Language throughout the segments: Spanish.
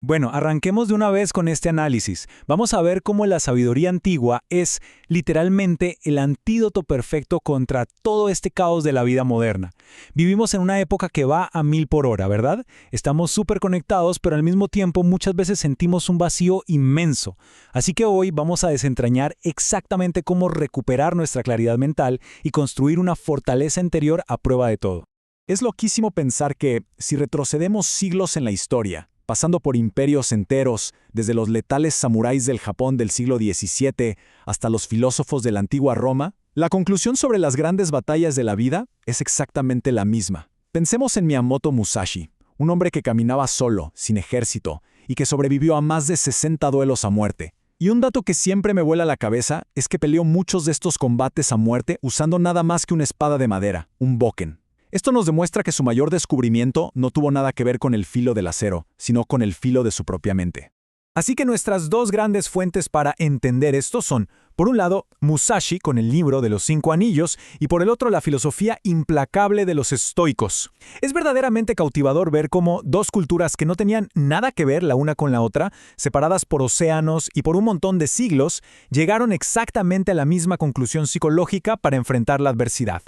Bueno, arranquemos de una vez con este análisis. Vamos a ver cómo la sabiduría antigua es literalmente el antídoto perfecto contra todo este caos de la vida moderna. Vivimos en una época que va a 1000 por hora, ¿verdad? Estamos súper conectados, pero al mismo tiempo muchas veces sentimos un vacío inmenso. Así que hoy vamos a desentrañar exactamente cómo recuperar nuestra claridad mental y construir una fortaleza interior a prueba de todo. Es loquísimo pensar que, si retrocedemos siglos en la historia, pasando por imperios enteros, desde los letales samuráis del Japón del siglo XVII hasta los filósofos de la antigua Roma, la conclusión sobre las grandes batallas de la vida es exactamente la misma. Pensemos en Miyamoto Musashi, un hombre que caminaba solo, sin ejército, y que sobrevivió a más de 60 duelos a muerte. Y un dato que siempre me vuela la cabeza es que peleó muchos de estos combates a muerte usando nada más que una espada de madera, un bokken. Esto nos demuestra que su mayor descubrimiento no tuvo nada que ver con el filo del acero, sino con el filo de su propia mente. Así que nuestras dos grandes fuentes para entender esto son, por un lado, Musashi con el libro de los 5 anillos y por el otro la filosofía implacable de los estoicos. Es verdaderamente cautivador ver cómo dos culturas que no tenían nada que ver la una con la otra, separadas por océanos y por un montón de siglos, llegaron exactamente a la misma conclusión psicológica para enfrentar la adversidad.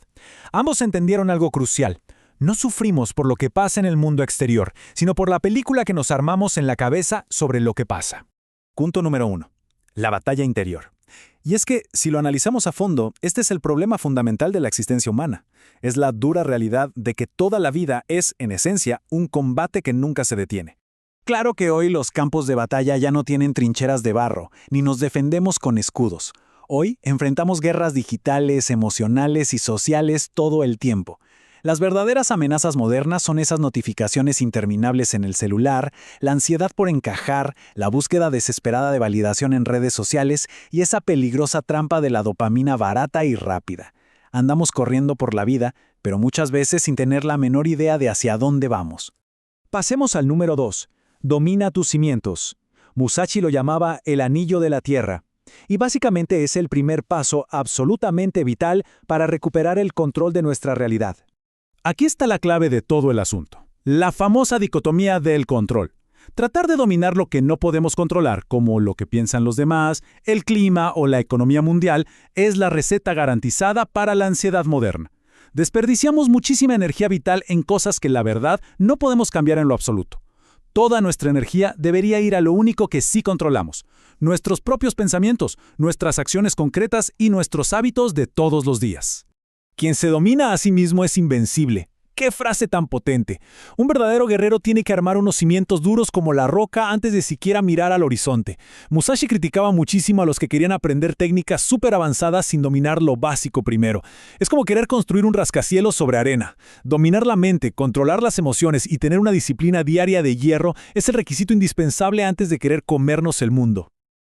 Ambos entendieron algo crucial. No sufrimos por lo que pasa en el mundo exterior, sino por la película que nos armamos en la cabeza sobre lo que pasa. Punto número 1. La batalla interior. Y es que, si lo analizamos a fondo, este es el problema fundamental de la existencia humana. Es la dura realidad de que toda la vida es, en esencia, un combate que nunca se detiene. Claro que hoy los campos de batalla ya no tienen trincheras de barro, ni nos defendemos con escudos. Hoy enfrentamos guerras digitales, emocionales y sociales todo el tiempo. Las verdaderas amenazas modernas son esas notificaciones interminables en el celular, la ansiedad por encajar, la búsqueda desesperada de validación en redes sociales y esa peligrosa trampa de la dopamina barata y rápida. Andamos corriendo por la vida, pero muchas veces sin tener la menor idea de hacia dónde vamos. Pasemos al número 2. Domina tus cimientos. Musashi lo llamaba el anillo de la tierra. Y básicamente es el primer paso absolutamente vital para recuperar el control de nuestra realidad. Aquí está la clave de todo el asunto. La famosa dicotomía del control. Tratar de dominar lo que no podemos controlar, como lo que piensan los demás, el clima o la economía mundial, es la receta garantizada para la ansiedad moderna. Desperdiciamos muchísima energía vital en cosas que la verdad no podemos cambiar en lo absoluto. Toda nuestra energía debería ir a lo único que sí controlamos: nuestros propios pensamientos, nuestras acciones concretas y nuestros hábitos de todos los días. Quien se domina a sí mismo es invencible. ¡Qué frase tan potente! Un verdadero guerrero tiene que armar unos cimientos duros como la roca antes de siquiera mirar al horizonte. Musashi criticaba muchísimo a los que querían aprender técnicas súper avanzadas sin dominar lo básico primero. Es como querer construir un rascacielos sobre arena. Dominar la mente, controlar las emociones y tener una disciplina diaria de hierro es el requisito indispensable antes de querer comernos el mundo.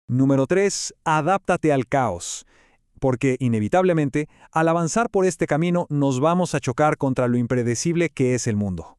Número 3. Adáptate al caos. Porque, inevitablemente, al avanzar por este camino nos vamos a chocar contra lo impredecible que es el mundo.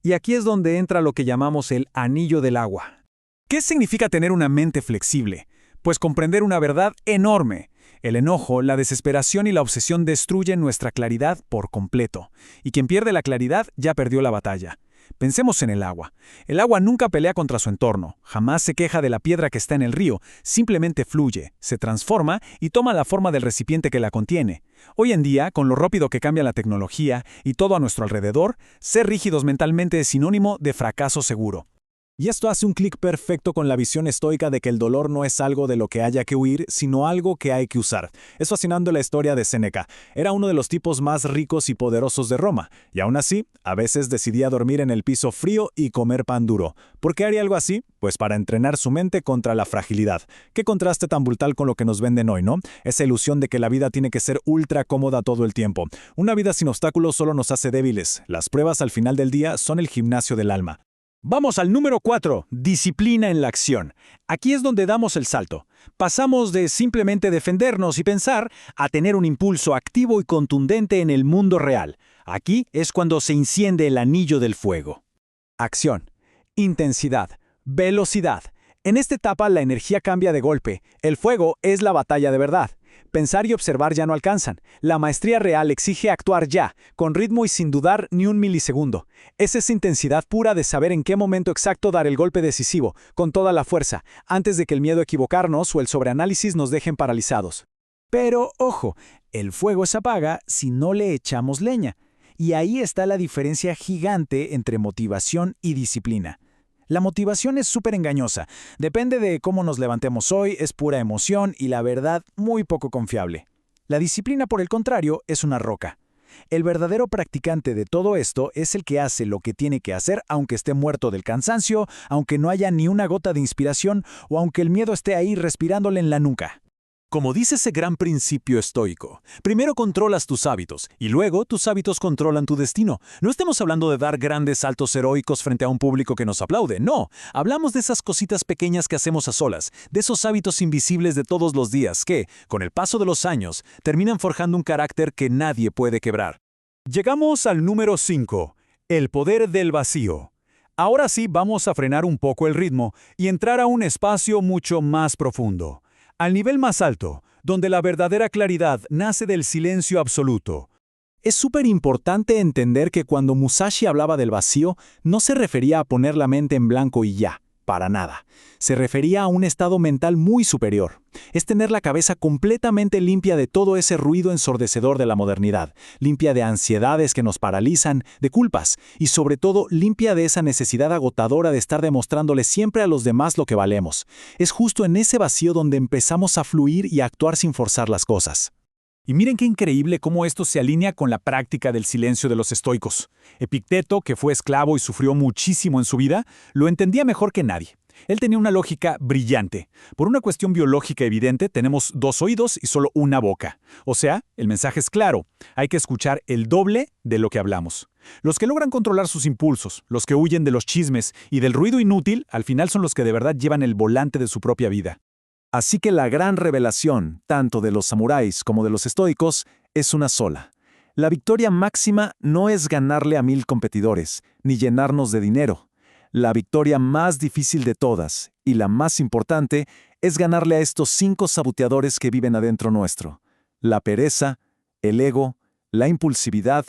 Y aquí es donde entra lo que llamamos el anillo del agua. ¿Qué significa tener una mente flexible? Pues comprender una verdad enorme. El enojo, la desesperación y la obsesión destruyen nuestra claridad por completo. Y quien pierde la claridad ya perdió la batalla. Pensemos en el agua. El agua nunca pelea contra su entorno, jamás se queja de la piedra que está en el río, simplemente fluye, se transforma y toma la forma del recipiente que la contiene. Hoy en día, con lo rápido que cambia la tecnología y todo a nuestro alrededor, ser rígidos mentalmente es sinónimo de fracaso seguro. Y esto hace un clic perfecto con la visión estoica de que el dolor no es algo de lo que haya que huir, sino algo que hay que usar. Es fascinante la historia de Séneca. Era uno de los tipos más ricos y poderosos de Roma, y aún así, a veces decidía dormir en el piso frío y comer pan duro. ¿Por qué haría algo así? Pues para entrenar su mente contra la fragilidad. Qué contraste tan brutal con lo que nos venden hoy, ¿no? Esa ilusión de que la vida tiene que ser ultra cómoda todo el tiempo. Una vida sin obstáculos solo nos hace débiles. Las pruebas al final del día son el gimnasio del alma. Vamos al número 4, disciplina en la acción. Aquí es donde damos el salto. Pasamos de simplemente defendernos y pensar a tener un impulso activo y contundente en el mundo real. Aquí es cuando se enciende el anillo del fuego. Acción, intensidad, velocidad. En esta etapa la energía cambia de golpe. El fuego es la batalla de verdad. Pensar y observar ya no alcanzan. La maestría real exige actuar ya, con ritmo y sin dudar ni un milisegundo. Es esa intensidad pura de saber en qué momento exacto dar el golpe decisivo, con toda la fuerza, antes de que el miedo a equivocarnos o el sobreanálisis nos dejen paralizados. Pero, ojo, el fuego se apaga si no le echamos leña. Y ahí está la diferencia gigante entre motivación y disciplina. La motivación es súper engañosa. Depende de cómo nos levantemos hoy, es pura emoción y la verdad muy poco confiable. La disciplina, por el contrario, es una roca. El verdadero practicante de todo esto es el que hace lo que tiene que hacer aunque esté muerto del cansancio, aunque no haya ni una gota de inspiración o aunque el miedo esté ahí respirándole en la nuca. Como dice ese gran principio estoico, primero controlas tus hábitos y luego tus hábitos controlan tu destino. No estamos hablando de dar grandes saltos heroicos frente a un público que nos aplaude, no. Hablamos de esas cositas pequeñas que hacemos a solas, de esos hábitos invisibles de todos los días que, con el paso de los años, terminan forjando un carácter que nadie puede quebrar. Llegamos al número 5, el poder del vacío. Ahora sí vamos a frenar un poco el ritmo y entrar a un espacio mucho más profundo. Al nivel más alto, donde la verdadera claridad nace del silencio absoluto. Es súper importante entender que cuando Musashi hablaba del vacío, no se refería a poner la mente en blanco y ya, para nada. Se refería a un estado mental muy superior. Es tener la cabeza completamente limpia de todo ese ruido ensordecedor de la modernidad, limpia de ansiedades que nos paralizan, de culpas, y sobre todo limpia de esa necesidad agotadora de estar demostrándole siempre a los demás lo que valemos. Es justo en ese vacío donde empezamos a fluir y a actuar sin forzar las cosas. Y miren qué increíble cómo esto se alinea con la práctica del silencio de los estoicos. Epicteto, que fue esclavo y sufrió muchísimo en su vida, lo entendía mejor que nadie. Él tenía una lógica brillante. Por una cuestión biológica evidente, tenemos 2 oídos y solo una boca. O sea, el mensaje es claro. Hay que escuchar el doble de lo que hablamos. Los que logran controlar sus impulsos, los que huyen de los chismes y del ruido inútil, al final son los que de verdad llevan el volante de su propia vida. Así que la gran revelación, tanto de los samuráis como de los estoicos, es una sola. La victoria máxima no es ganarle a 1000 competidores, ni llenarnos de dinero. La victoria más difícil de todas, y la más importante, es ganarle a estos 5 saboteadores que viven adentro nuestro. La pereza, el ego, la impulsividad,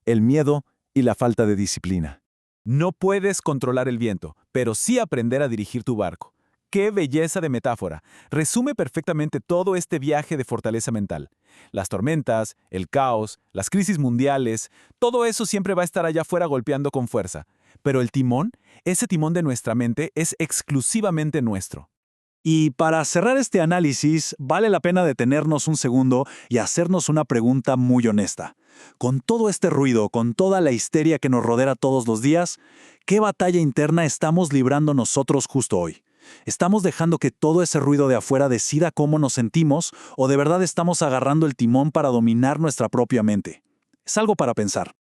el miedo y la falta de disciplina. No puedes controlar el viento, pero sí aprender a dirigir tu barco. ¡Qué belleza de metáfora! Resume perfectamente todo este viaje de fortaleza mental. Las tormentas, el caos, las crisis mundiales, todo eso siempre va a estar allá afuera golpeando con fuerza. Pero el timón, ese timón de nuestra mente, es exclusivamente nuestro. Y para cerrar este análisis, vale la pena detenernos un segundo y hacernos una pregunta muy honesta. Con todo este ruido, con toda la histeria que nos rodea todos los días, ¿qué batalla interna estamos librando nosotros justo hoy? ¿Estamos dejando que todo ese ruido de afuera decida cómo nos sentimos o de verdad estamos agarrando el timón para dominar nuestra propia mente? Es algo para pensar.